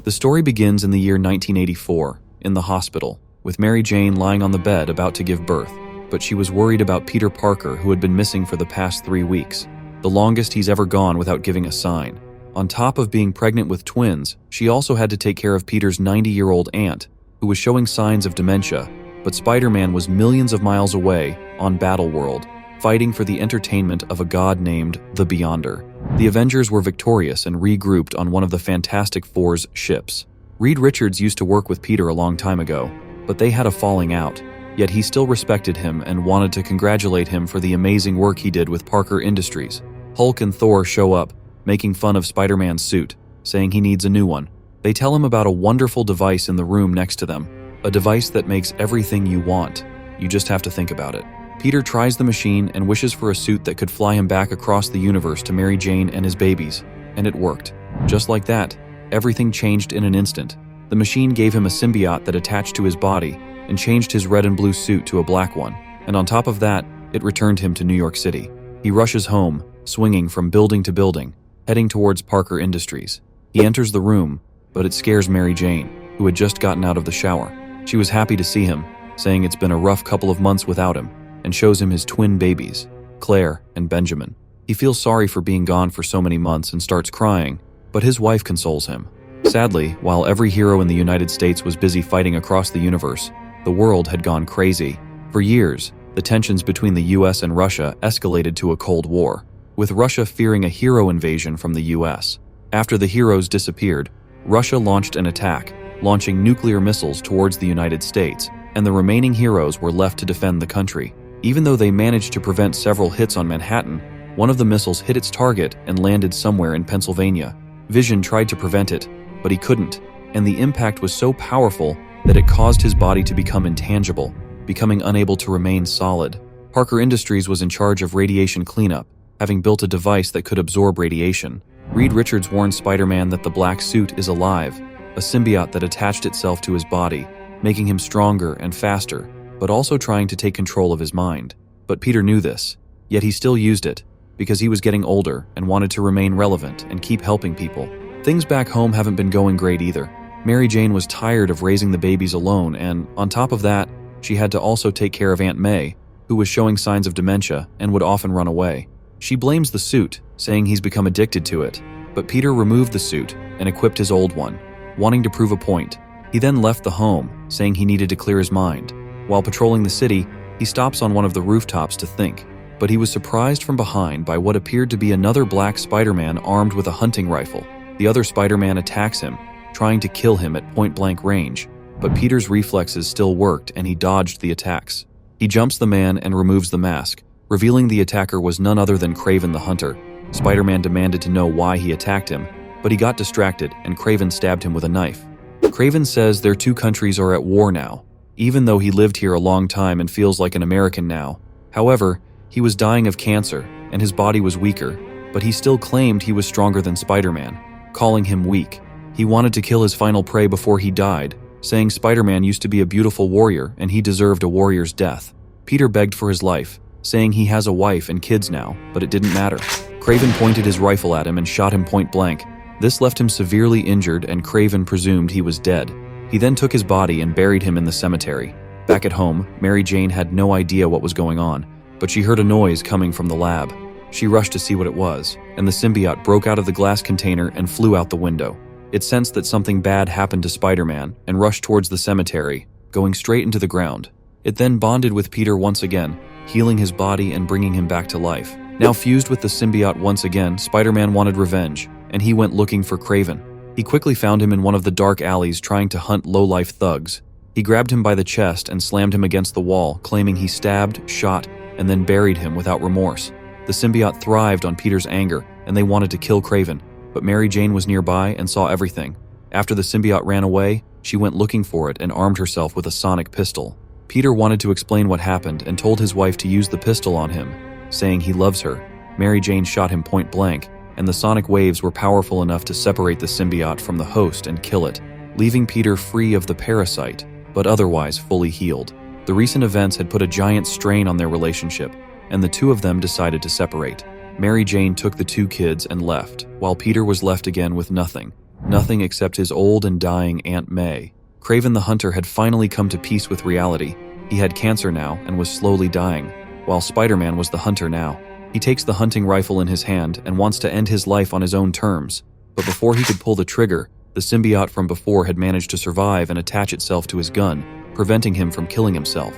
The story begins in the year 1984, in the hospital, with Mary Jane lying on the bed about to give birth, but she was worried about Peter Parker, who had been missing for the past 3 weeks, the longest he's ever gone without giving a sign. On top of being pregnant with twins, she also had to take care of Peter's 90-year-old aunt, who was showing signs of dementia, but Spider-Man was millions of miles away, on Battleworld, fighting for the entertainment of a god named the Beyonder. The Avengers were victorious and regrouped on one of the Fantastic Four's ships. Reed Richards used to work with Peter a long time ago, but they had a falling out, yet he still respected him and wanted to congratulate him for the amazing work he did with Parker Industries. Hulk and Thor show up, making fun of Spider-Man's suit, saying he needs a new one. They tell him about a wonderful device in the room next to them, a device that makes everything you want. You just have to think about it. Peter tries the machine and wishes for a suit that could fly him back across the universe to Mary Jane and his babies, and it worked. Just like that, everything changed in an instant. The machine gave him a symbiote that attached to his body and changed his red and blue suit to a black one, and on top of that, it returned him to New York City. He rushes home, swinging from building to building, heading towards Parker Industries. He enters the room, but it scares Mary Jane, who had just gotten out of the shower. She was happy to see him, saying it's been a rough couple of months without him, and shows him his twin babies, Claire and Benjamin. He feels sorry for being gone for so many months and starts crying, but his wife consoles him. Sadly, while every hero in the United States was busy fighting across the universe, the world had gone crazy. For years, the tensions between the US and Russia escalated to a Cold War, with Russia fearing a hero invasion from the US. After the heroes disappeared, Russia launched an attack, launching nuclear missiles towards the United States, and the remaining heroes were left to defend the country. Even though they managed to prevent several hits on Manhattan, one of the missiles hit its target and landed somewhere in Pennsylvania. Vision tried to prevent it, but he couldn't, and the impact was so powerful that it caused his body to become intangible, becoming unable to remain solid. Parker Industries was in charge of radiation cleanup, having built a device that could absorb radiation. Reed Richards warned Spider-Man that the black suit is alive, a symbiote that attached itself to his body, making him stronger and faster, but also trying to take control of his mind. But Peter knew this, yet he still used it, because he was getting older and wanted to remain relevant and keep helping people. Things back home haven't been going great either. Mary Jane was tired of raising the babies alone, and on top of that, she had to also take care of Aunt May, who was showing signs of dementia and would often run away. She blames the suit, saying he's become addicted to it, but Peter removed the suit and equipped his old one, wanting to prove a point. He then left the home, saying he needed to clear his mind. While patrolling the city, he stops on one of the rooftops to think, but he was surprised from behind by what appeared to be another black Spider-Man armed with a hunting rifle. The other Spider-Man attacks him, trying to kill him at point-blank range, but Peter's reflexes still worked and he dodged the attacks. He jumps the man and removes the mask, revealing the attacker was none other than Kraven the Hunter. Spider-Man demanded to know why he attacked him, but he got distracted and Kraven stabbed him with a knife. Kraven says their two countries are at war now, even though he lived here a long time and feels like an American now. However, he was dying of cancer and his body was weaker, but he still claimed he was stronger than Spider-Man, calling him weak. He wanted to kill his final prey before he died, saying Spider-Man used to be a beautiful warrior and he deserved a warrior's death. Peter begged for his life, saying he has a wife and kids now, but it didn't matter. Kraven pointed his rifle at him and shot him point blank. This left him severely injured and Kraven presumed he was dead. He then took his body and buried him in the cemetery. Back at home, Mary Jane had no idea what was going on, but she heard a noise coming from the lab. She rushed to see what it was, and the symbiote broke out of the glass container and flew out the window. It sensed that something bad happened to Spider-Man and rushed towards the cemetery, going straight into the ground. It then bonded with Peter once again, healing his body and bringing him back to life. Now fused with the symbiote once again, Spider-Man wanted revenge, and he went looking for Kraven. He quickly found him in one of the dark alleys trying to hunt low-life thugs. He grabbed him by the chest and slammed him against the wall, claiming he stabbed, shot, and then buried him without remorse. The symbiote thrived on Peter's anger, and they wanted to kill Kraven, but Mary Jane was nearby and saw everything. After the symbiote ran away, she went looking for it and armed herself with a sonic pistol. Peter wanted to explain what happened and told his wife to use the pistol on him, saying he loves her. Mary Jane shot him point blank, and the sonic waves were powerful enough to separate the symbiote from the host and kill it, leaving Peter free of the parasite, but otherwise fully healed. The recent events had put a giant strain on their relationship, and the two of them decided to separate. Mary Jane took the two kids and left, while Peter was left again with nothing. Nothing except his old and dying Aunt May. Kraven the Hunter had finally come to peace with reality. He had cancer now and was slowly dying, while Spider-Man was the hunter now. He takes the hunting rifle in his hand and wants to end his life on his own terms. But before he could pull the trigger, the symbiote from before had managed to survive and attach itself to his gun, preventing him from killing himself.